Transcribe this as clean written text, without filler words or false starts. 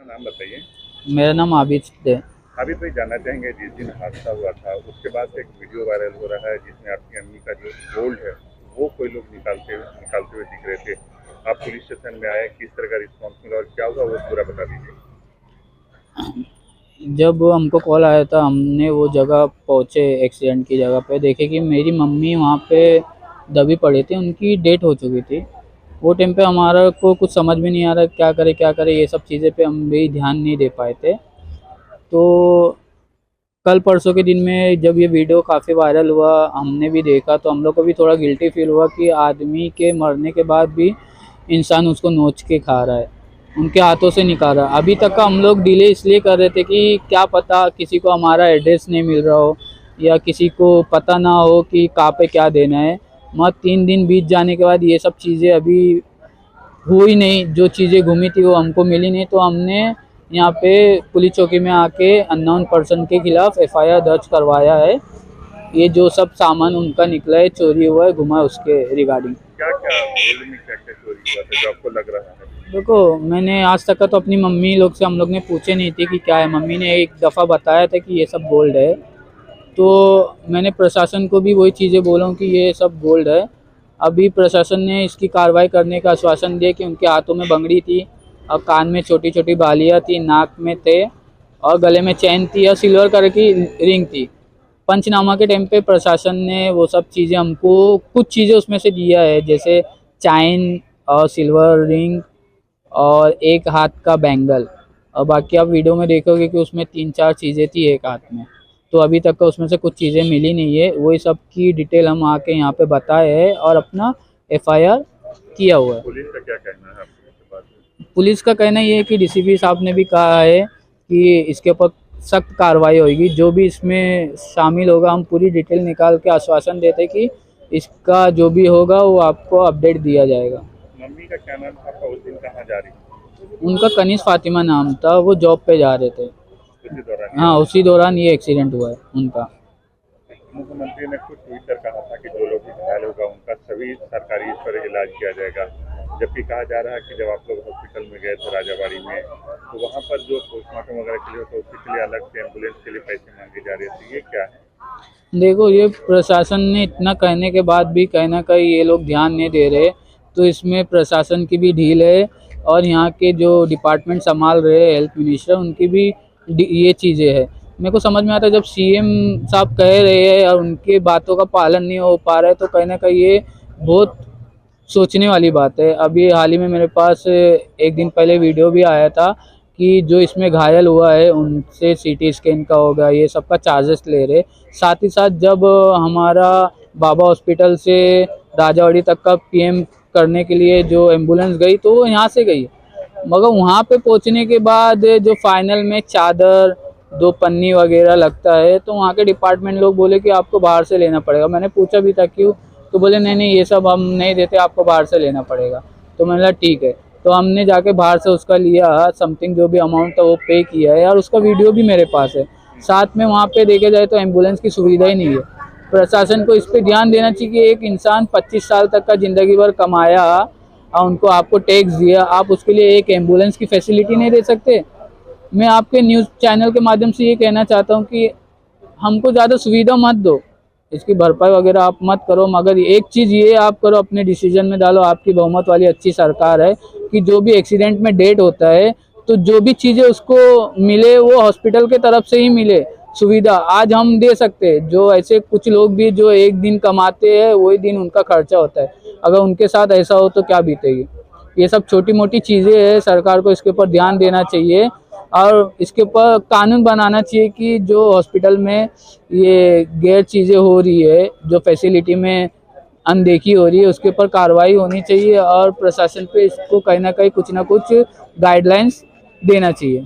अपना नाम बताइए। मेरा नाम आबिद है। अभी तो ये जानना चाहेंगे, जिस दिन हादसा हुआ था उसके बाद से एक वीडियो वायरल हो रहा है जिसमें आपकी अम्मी का जो गोल्ड है वो कोई लोग निकालते हुए दिख रहे थे। आप पुलिस स्टेशन में आए, किस तरह का रिस्पॉन्स मिला और क्या हुआ वो पूरा बता दीजिए। जब हमको कॉल आया था हमने वो जगह पहुँचे, एक्सीडेंट की जगह पे देखे कि मेरी मम्मी वहाँ पे दबी पड़ी थी, उनकी डेथ हो चुकी थी। वो टाइम पे हमारा को कुछ समझ में नहीं आ रहा क्या करे ये सब चीज़ें पे हम भी ध्यान नहीं दे पाए थे। तो कल परसों के दिन में जब ये वीडियो काफ़ी वायरल हुआ, हमने भी देखा तो हम लोग को भी थोड़ा गिल्टी फील हुआ कि आदमी के मरने के बाद भी इंसान उसको नोच के खा रहा है, उनके हाथों से निकाल रहा है। अभी तक का हम लोग डिले इसलिए कर रहे थे कि क्या पता किसी को हमारा एड्रेस नहीं मिल रहा हो या किसी को पता ना हो कि कहाँ पे क्या देना है। मगर 3 दिन बीत जाने के बाद ये सब चीज़ें अभी हुई नहीं, जो चीज़ें घूमी थी वो हमको मिली नहीं, तो हमने यहाँ पे पुलिस चौकी में आके अननोन पर्सन के खिलाफ एफआईआर दर्ज करवाया है। ये जो सब सामान उनका निकला है, चोरी हुआ है, घुमा, उसके रिगार्डिंग। क्या क्या गोल्ड में क्या क्या चोरी हुआ था जो आपको लग रहा है? देखो, मैंने आज तक का तो अपनी मम्मी लोग से हम लोग ने पूछे नहीं थे कि क्या है। मम्मी ने एक दफ़ा बताया था कि ये सब गोल्ड है, तो मैंने प्रशासन को भी वही चीज़ें बोला हूँ कि ये सब गोल्ड है। अभी प्रशासन ने इसकी कार्रवाई करने का आश्वासन दिया कि उनके हाथों में बंगड़ी थी और कान में छोटी छोटी बालियाँ थी, नाक में थे और गले में चैन थी और सिल्वर कलर की रिंग थी। पंचनामा के टाइम पे प्रशासन ने वो सब चीज़ें हमको कुछ चीज़ें उसमें से दिया है, जैसे चैन और सिल्वर रिंग और एक हाथ का बैंगल। और बाकी आप वीडियो में देखोगे कि उसमें 3-4 चीज़ें थी एक हाथ में। तो अभी तक का उसमें से कुछ चीज़ें मिली नहीं है, वही सब की डिटेल हम आके यहाँ पे बताए हैं और अपना एफआईआर किया हुआ है। पुलिस का क्या कहना है आपको इसके बारे में? पुलिस का कहना ये है कि डीसीपी साहब ने भी कहा है कि इसके ऊपर सख्त कार्रवाई होगी, जो भी इसमें शामिल होगा हम पूरी डिटेल निकाल के आश्वासन देते कि इसका जो भी होगा वो आपको अपडेट दिया जाएगा। मम्मी का क्या नाम था? आपका उस दिन कहाँ जा रही थी? उनका कनीज फातिमा नाम था, वो जॉब पे जा रहे थे। उसी दौरान हाँ, उसी दौरान ये एक्सीडेंट हुआ है उनका। मुख्यमंत्री ने खुद ट्वीट कर कहा था कि जो लोग भी घायल होगा उनका सभी सरकारी स्तर पर इलाज किया जाएगा, जबकि कहा जा रहा है कि जब आप लोग हॉस्पिटल में गए थे राजाबाड़ी में तो वहाँ पर जो पोस्टमार्टम वगैरह के लिए होता है उसके लिए अलग से एम्बुलेंस के लिए पैसे मांगे जा रहे थे, ये क्या है? देखो, ये प्रशासन ने इतना कहने के बाद भी कहीं ना कहीं ये लोग ध्यान नहीं दे रहे, तो इसमें प्रशासन की भी ढील है और यहाँ के जो डिपार्टमेंट संभाल रहे हैं, हेल्थ मिनिस्टर, उनकी भी ये चीज़ें है। मेरे को समझ में आता है जब सीएम साहब कह रहे हैं और उनके बातों का पालन नहीं हो पा रहा है, तो कहीं ना कहीं ये बहुत सोचने वाली बात है। अभी हाल ही में मेरे पास एक दिन पहले वीडियो भी आया था कि जो इसमें घायल हुआ है उनसे सीटी स्कैन का होगा, ये सब का चार्जेस ले रहे। साथ ही साथ जब हमारा बाबा हॉस्पिटल से राजावाड़ी तक का पीएम करने के लिए जो एम्बुलेंस गई तो वो यहाँ से गई, मगर वहाँ पे पहुँचने के बाद जो फाइनल में चादर, 2 पन्नी वगैरह लगता है, तो वहाँ के डिपार्टमेंट लोग बोले कि आपको बाहर से लेना पड़ेगा। मैंने पूछा भी था क्यों, तो बोले नहीं ये सब हम नहीं देते, आपको बाहर से लेना पड़ेगा। तो मैंने बोला ठीक है, तो हमने जाके बाहर से उसका लिया, समथिंग जो भी अमाउंट था वो पे किया है और उसका वीडियो भी मेरे पास है। साथ में वहाँ पे देखे जाए तो एम्बुलेंस की सुविधा ही नहीं है। प्रशासन को इस पर ध्यान देना चाहिए कि एक इंसान 25 साल तक का ज़िंदगी भर कमाया और उनको आपको टैक्स दिया, आप उसके लिए एक एम्बुलेंस की फैसिलिटी नहीं दे सकते। मैं आपके न्यूज़ चैनल के माध्यम से ये कहना चाहता हूँ कि हमको ज़्यादा सुविधा मत दो, इसकी भरपाई वगैरह आप मत करो, मगर एक चीज़ ये आप करो, अपने डिसीजन में डालो, आपकी बहुमत वाली अच्छी सरकार है, कि जो भी एक्सीडेंट में डेथ होता है तो जो भी चीज़ें उसको मिले वो हॉस्पिटल के तरफ से ही मिले सुविधा। आज हम दे सकते हैं, जो ऐसे कुछ लोग भी जो एक दिन कमाते हैं वही दिन उनका खर्चा होता है, अगर उनके साथ ऐसा हो तो क्या बीतेगी। ये सब छोटी मोटी चीज़ें हैं, सरकार को इसके ऊपर ध्यान देना चाहिए और इसके ऊपर कानून बनाना चाहिए कि जो हॉस्पिटल में ये गैर चीज़ें हो रही है, जो फैसिलिटी में अनदेखी हो रही है, उसके ऊपर कार्रवाई होनी चाहिए और प्रशासन पे इसको कहीं ना कहीं कुछ ना कुछ गाइडलाइंस देना चाहिए।